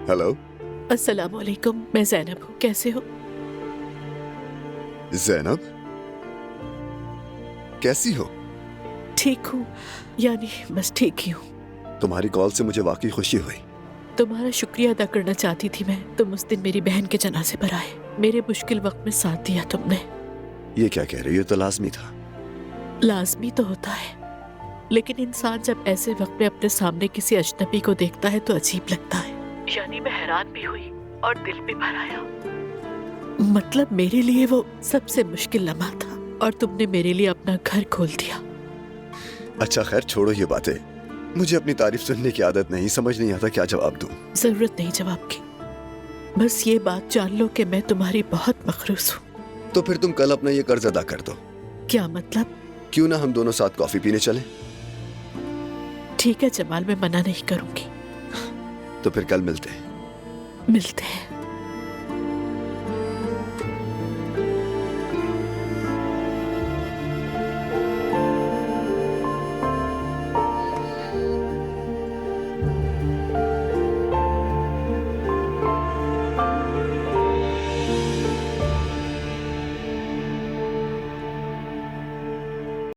Hello. अस्सलाम वालेकुम, मैं ज़ैनब हूँ। कैसे हो? ज़ैनब, कैसी हो? ठीक हूँ, यानी बस ठीक ही हूँ। तुम्हारी कॉल से मुझे वाकई खुशी हुई। तुम्हारा शुक्रिया अदा करना चाहती थी मैं। तुम उस दिन मेरी बहन के जनाजे पर आए, मेरे मुश्किल वक्त में साथ दिया तुमने। ये क्या कह रही हो? तो लाजमी था। लाजमी तो होता है, लेकिन इंसान जब ऐसे वक्त में अपने सामने किसी अजनबी को देखता है तो अजीब लगता है। यानी मैं हैरान भी हुई और दिल भी भर आया। मतलब मेरे लिए वो सबसे मुश्किल लम्हा था और तुमने मेरे लिए अपना घर खोल दिया। अच्छा खैर, छोड़ो ये बातें। मुझे अपनी तारीफ सुनने की आदत नहीं, समझ नहीं आता क्या जवाब दूं। जरूरत नहीं जवाब की, बस ये बात जान लो कि मैं तुम्हारी बहुत मखरूस हूँ। तो फिर तुम कल अपना ये कर्ज अदा कर दो। क्या मतलब? क्यों ना हम दोनों साथ कॉफी पीने चलें? ठीक है जमाल, मैं मना नहीं करूंगी। तो फिर कल मिलते हैं। मिलते हैं।